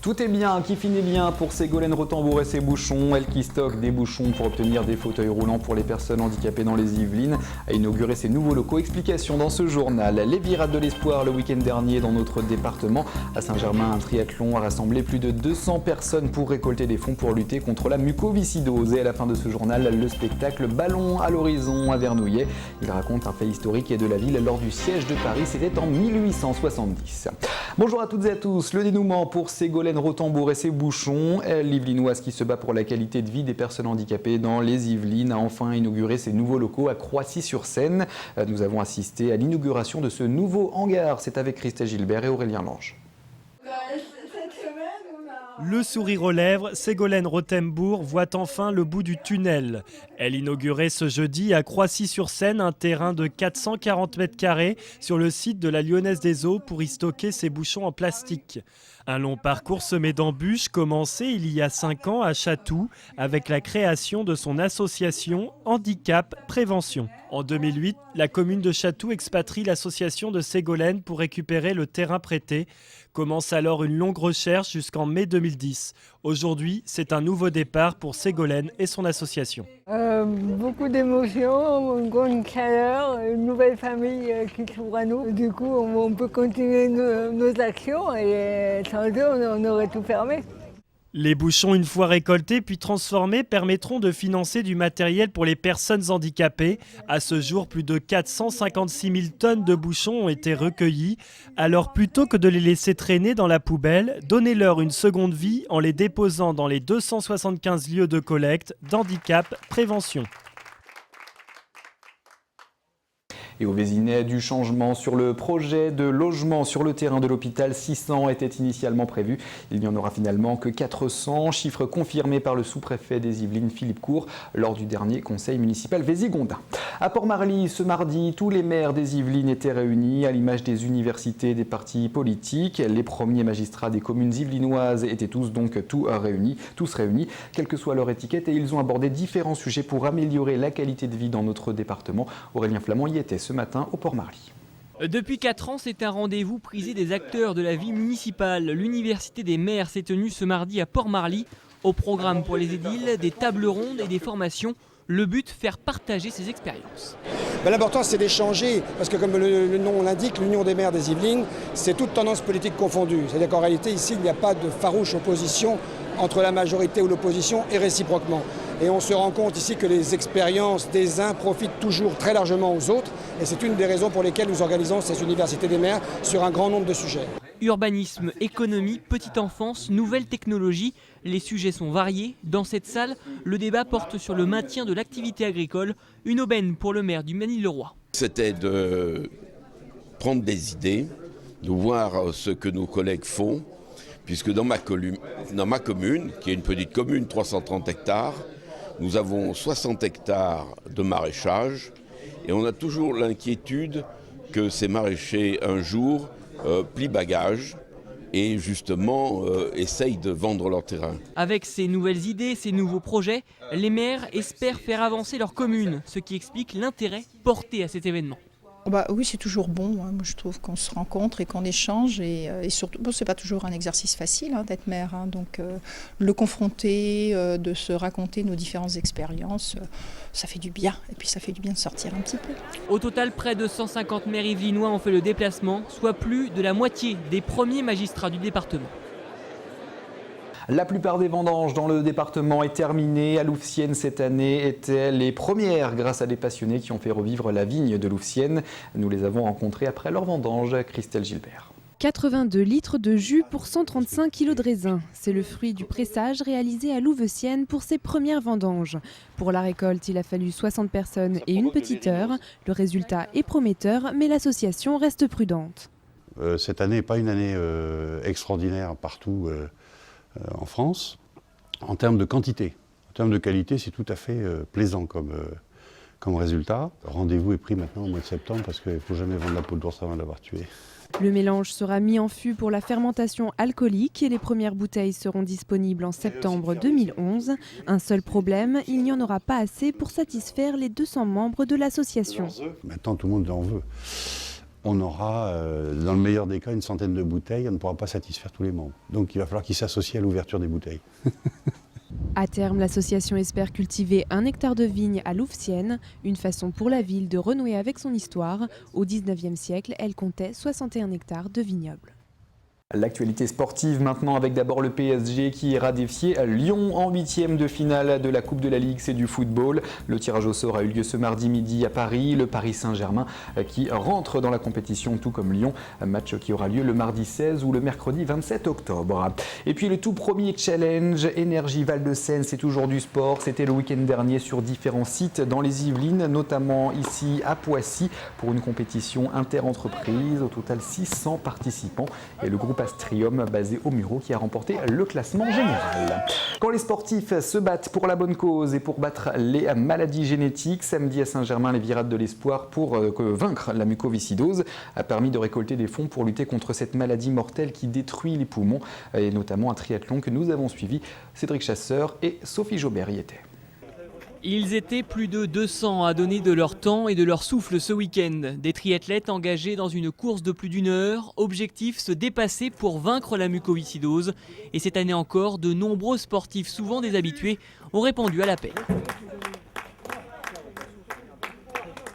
Tout est bien, qui finit bien pour Ségolène Rotembourg et ses bouchons. Elle qui stocke des bouchons pour obtenir des fauteuils roulants pour les personnes handicapées dans les Yvelines a inauguré ses nouveaux locaux. Explication dans ce journal. Les Virades de l'Espoir le week-end dernier dans notre département. À Saint-Germain, un triathlon a rassemblé plus de 200 personnes pour récolter des fonds pour lutter contre la mucoviscidose. Et à la fin de ce journal, le spectacle Ballon à l'horizon à Vernouillet. Il raconte un fait historique de la ville lors du siège de Paris. C'était en 1870. Bonjour à toutes et à tous. Le dénouement pour Ségolène Rotembourg et ses bouchons. L'Yvelinoise qui se bat pour la qualité de vie des personnes handicapées dans les Yvelines a enfin inauguré ses nouveaux locaux à Croissy-sur-Seine. Nous avons assisté à l'inauguration de ce nouveau hangar. C'est avec Christelle Gilbert et Aurélien Lange. Le sourire aux lèvres, Ségolène Rotembourg voit enfin le bout du tunnel. Elle inaugurait ce jeudi à Croissy-sur-Seine un terrain de 440 mètres carrés sur le site de la Lyonnaise des Eaux pour y stocker ses bouchons en plastique. Un long parcours semé d'embûches commencé il y a 5 ans à Chatou avec la création de son association Handicap Prévention. En 2008, la commune de Chatou expatrie l'association de Ségolène pour récupérer le terrain prêté. Commence alors une longue recherche jusqu'en mai 2010. Aujourd'hui, c'est un nouveau départ pour Ségolène et son association. Beaucoup d'émotions, une grande chaleur, une nouvelle famille qui s'ouvre à nous. Du coup, on peut continuer nos actions et sans eux, on aurait tout fermé. Les bouchons, une fois récoltés puis transformés, permettront de financer du matériel pour les personnes handicapées. À ce jour, plus de 456 000 tonnes de bouchons ont été recueillis. Alors plutôt que de les laisser traîner dans la poubelle, donnez-leur une seconde vie en les déposant dans les 275 lieux de collecte d'handicap prévention. Et au Vésinet, du changement sur le projet de logement sur le terrain de l'hôpital. 600 étaient initialement prévus. Il n'y en aura finalement que 400. Chiffre confirmé par le sous-préfet des Yvelines, Philippe Cour, lors du dernier conseil municipal Vésigondin. À Port-Marly, ce mardi, tous les maires des Yvelines étaient réunis, à l'image des universités, des partis politiques. Les premiers magistrats des communes yvelinoises étaient tous réunis, quelle que soit leur étiquette, et ils ont abordé différents sujets pour améliorer la qualité de vie dans notre département. Aurélien Flamand y était ce matin au Port-Marly. Depuis 4 ans, c'est un rendez-vous prisé des acteurs de la vie municipale. L'université des maires s'est tenue ce mardi à Port-Marly. Au programme pour les édiles, des tables rondes et des formations. Le but, faire partager ces expériences. L'important, c'est d'échanger, parce que comme le nom l'indique, l'Union des maires des Yvelines, c'est toute tendance politique confondue. C'est-à-dire qu'en réalité, ici, il n'y a pas de farouche opposition entre la majorité ou l'opposition et réciproquement. Et on se rend compte ici que les expériences des uns profitent toujours très largement aux autres. Et c'est une des raisons pour lesquelles nous organisons ces universités des maires sur un grand nombre de sujets. Urbanisme, économie, petite enfance, nouvelles technologies, les sujets sont variés. Dans cette salle, le débat porte sur le maintien de l'activité agricole, une aubaine pour le maire du Mesnil-le-Roi. C'était de prendre des idées, de voir ce que nos collègues font, puisque dans ma commune, qui est une petite commune, 330 hectares, nous avons 60 hectares de maraîchage et on a toujours l'inquiétude que ces maraîchers un jour plient bagage et justement essayent de vendre leur terrain. Avec ces nouvelles idées, ces nouveaux projets, les maires espèrent faire avancer leur commune, ce qui explique l'intérêt porté à cet événement. Oui, c'est toujours bon. Moi, je trouve qu'on se rencontre et qu'on échange. Et surtout, c'est pas toujours un exercice facile d'être maire. Donc, le confronter, de se raconter nos différentes expériences, ça fait du bien. Et puis, ça fait du bien de sortir un petit peu. Au total, près de 150 maires yvelinois ont fait le déplacement, soit plus de la moitié des premiers magistrats du département. La plupart des vendanges dans le département est terminée. À Louvciennes, cette année étaient les premières grâce à des passionnés qui ont fait revivre la vigne de Louvciennes. Nous les avons rencontrés après leur vendange. Christelle Gilbert. 82 litres de jus pour 135 kg de raisin. C'est le fruit du pressage réalisé à Louveciennes pour ses premières vendanges. Pour la récolte, il a fallu 60 personnes et une petite heure. Le résultat est prometteur, mais l'association reste prudente. Cette année n'est pas une année extraordinaire partout en France, en termes de quantité. En termes de qualité, c'est tout à fait plaisant comme résultat. Rendez-vous est pris maintenant au mois de septembre parce qu'il ne faut jamais vendre la peau de l'ours avant de l'avoir tué. Le mélange sera mis en fût pour la fermentation alcoolique et les premières bouteilles seront disponibles en septembre 2011. Un seul problème, il n'y en aura pas assez pour satisfaire les 200 membres de l'association. Maintenant, tout le monde en veut. on aura, dans le meilleur des cas, une centaine de bouteilles, on ne pourra pas satisfaire tous les membres. Donc il va falloir qu'ils s'associent à l'ouverture des bouteilles. À terme, l'association espère cultiver 1 hectare de vignes à Louveciennes, une façon pour la ville de renouer avec son histoire. Au XIXe siècle, elle comptait 61 hectares de vignobles. L'actualité sportive maintenant avec d'abord le PSG qui ira défier Lyon en 8e de finale de la Coupe de la Ligue, c'est du football. Le tirage au sort a eu lieu ce mardi midi à Paris. Le Paris Saint-Germain qui rentre dans la compétition tout comme Lyon. Un match qui aura lieu le mardi 16 ou le mercredi 27 octobre. Et puis le tout premier challenge Énergie Val-de-Seine, c'est toujours du sport. C'était le week-end dernier sur différents sites dans les Yvelines, notamment ici à Poissy pour une compétition inter-entreprise. Au total 600 participants et le groupe Astrium basé au Muro qui a remporté le classement général. Quand les sportifs se battent pour la bonne cause et pour battre les maladies génétiques, samedi à Saint-Germain, les Virades de l'Espoir pour vaincre la mucoviscidose a permis de récolter des fonds pour lutter contre cette maladie mortelle qui détruit les poumons et notamment un triathlon que nous avons suivi. Cédric Chasseur et Sophie Jobert y étaient. Ils étaient plus de 200 à donner de leur temps et de leur souffle ce week-end. Des triathlètes engagés dans une course de plus d'1 heure. Objectif, se dépasser pour vaincre la mucoviscidose. Et cette année encore, de nombreux sportifs, souvent des habitués, ont répondu à l'appel.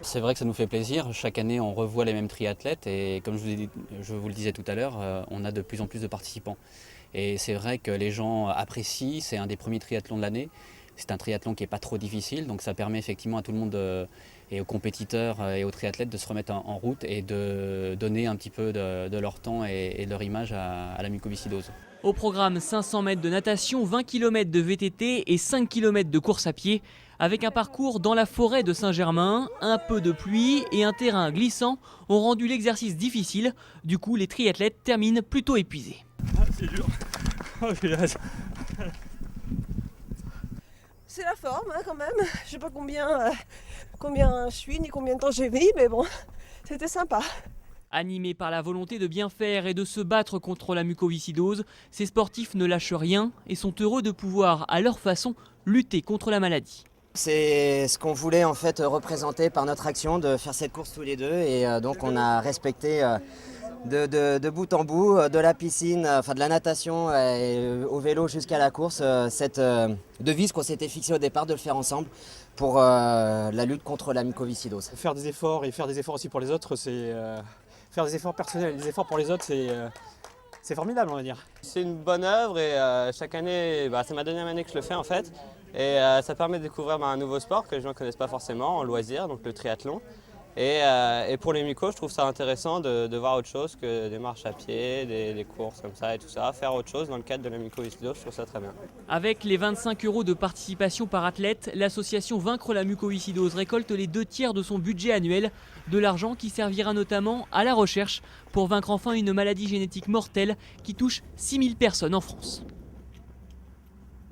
C'est vrai que ça nous fait plaisir. Chaque année, on revoit les mêmes triathlètes. Et comme je vous le disais tout à l'heure, on a de plus en plus de participants. Et c'est vrai que les gens apprécient. C'est un des premiers triathlons de l'année. C'est un triathlon qui n'est pas trop difficile, donc ça permet effectivement à tout le monde et aux compétiteurs et aux triathlètes de se remettre en route et de donner un petit peu de leur temps et de leur image à la mucoviscidose. Au programme, 500 mètres de natation, 20 km de VTT et 5 km de course à pied, avec un parcours dans la forêt de Saint-Germain. Un peu de pluie et un terrain glissant ont rendu l'exercice difficile. Du coup, les triathlètes terminent plutôt épuisés. Ah, c'est dur. Oh, c'est la forme hein, quand même, je sais pas combien je suis ni combien de temps j'ai mis, mais bon, c'était sympa. Animés par la volonté de bien faire et de se battre contre la mucoviscidose, ces sportifs ne lâchent rien et sont heureux de pouvoir, à leur façon, lutter contre la maladie. C'est ce qu'on voulait en fait représenter par notre action, de faire cette course tous les deux, et donc on a respecté de bout en bout, de la piscine, enfin de la natation au vélo jusqu'à la course, cette devise qu'on s'était fixée au départ de le faire ensemble pour la lutte contre la mucoviscidose. Faire des efforts et faire des efforts aussi pour les autres, c'est faire des efforts personnels, des efforts pour les autres, c'est formidable on va dire. C'est une bonne œuvre et chaque année, c'est ma deuxième année que je le fais en fait, et ça permet de découvrir un nouveau sport que les gens ne connaissent pas forcément en loisir, donc le triathlon. Et pour les mucos, je trouve ça intéressant de voir autre chose que des marches à pied, des courses comme ça et tout ça. Faire autre chose dans le cadre de la mucoviscidose, je trouve ça très bien. Avec les 25 € de participation par athlète, l'association Vaincre la mucoviscidose récolte les 2/3 de son budget annuel. De l'argent qui servira notamment à la recherche pour vaincre enfin une maladie génétique mortelle qui touche 6000 personnes en France.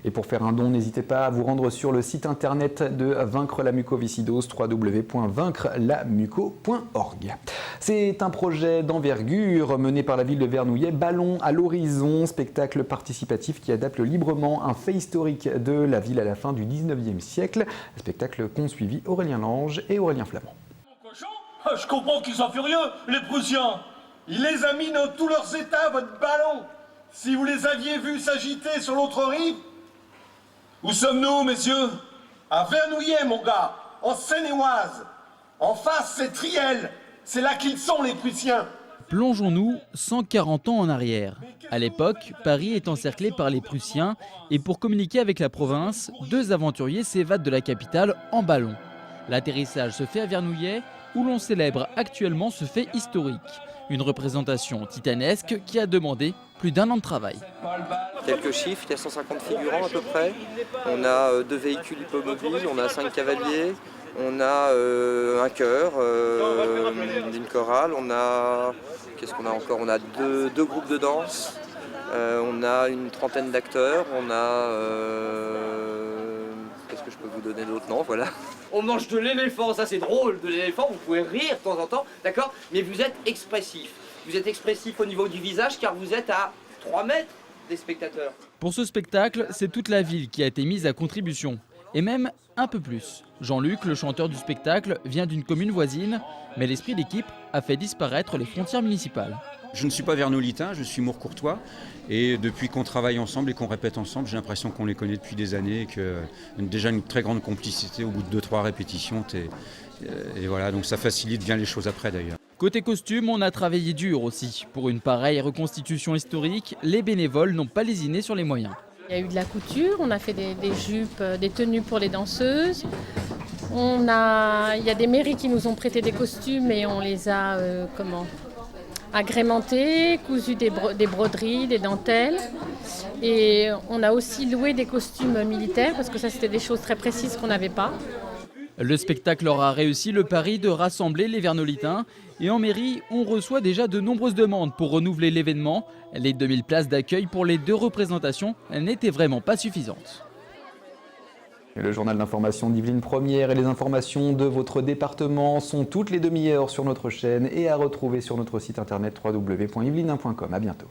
Et pour faire un don, n'hésitez pas à vous rendre sur le site internet de Vaincre la mucoviscidose, www.vaincrelamuco.org. C'est un projet d'envergure mené par la ville de Vernouillet, Ballon à l'horizon, spectacle participatif qui adapte librement un fait historique de la ville à la fin du 19e siècle. Spectacle qu'ont suivi Aurélien Lange et Aurélien Flamand. Je comprends qu'ils soient furieux, les Prussiens. Il les a mis dans tous leurs états, votre ballon. Si vous les aviez vus s'agiter sur l'autre rive. Où sommes-nous, messieurs? À Vernouillet, mon gars, en Seine-et-Oise. En face, c'est Triel. C'est là qu'ils sont, les Prussiens. Plongeons-nous 140 ans en arrière. À l'époque, Paris est encerclé par les Prussiens et pour communiquer avec la province, 2 aventuriers s'évadent de la capitale en ballon. L'atterrissage se fait à Vernouillet, où l'on célèbre actuellement ce fait historique. Une représentation titanesque qui a demandé plus d'1 an de travail. Quelques chiffres, il y a 150 figurants à peu près. On a 2 véhicules hippomobiles, on a 5 cavaliers, on a un chœur, une chorale, on a... Qu'est-ce qu'on a encore? On a deux groupes de danse, on a une trentaine d'acteurs, on a... Qu'est-ce que je peux vous donner d'autre? Non, voilà. On mange de l'éléphant, ça c'est drôle, de l'éléphant, vous pouvez rire de temps en temps, d'accord? Mais vous êtes expressif. Vous êtes expressif au niveau du visage car vous êtes à 3 mètres des spectateurs. Pour ce spectacle, c'est toute la ville qui a été mise à contribution. Et même un peu plus. Jean-Luc, le chanteur du spectacle, vient d'une commune voisine, mais l'esprit d'équipe a fait disparaître les frontières municipales. Je ne suis pas vernolitain, je suis Mourcourtois. Et depuis qu'on travaille ensemble et qu'on répète ensemble, j'ai l'impression qu'on les connaît depuis des années, qu'il y a déjà une très grande complicité au bout de 2-3 répétitions. Et voilà, donc ça facilite bien les choses après d'ailleurs. Côté costume, on a travaillé dur aussi. Pour une pareille reconstitution historique, les bénévoles n'ont pas lésiné sur les moyens. Il y a eu de la couture, on a fait des jupes, des tenues pour les danseuses. Il y a des mairies qui nous ont prêté des costumes et on les a agrémentés, cousu des broderies, des dentelles. Et on a aussi loué des costumes militaires parce que ça c'était des choses très précises qu'on n'avait pas. Le spectacle aura réussi le pari de rassembler les vernolitains. Et en mairie, on reçoit déjà de nombreuses demandes pour renouveler l'événement. Les 2000 places d'accueil pour les 2 représentations n'étaient vraiment pas suffisantes. Le journal d'information d'Yvelines Première et les informations de votre département sont toutes les demi-heures sur notre chaîne et à retrouver sur notre site internet www.yvelines1.com. À bientôt.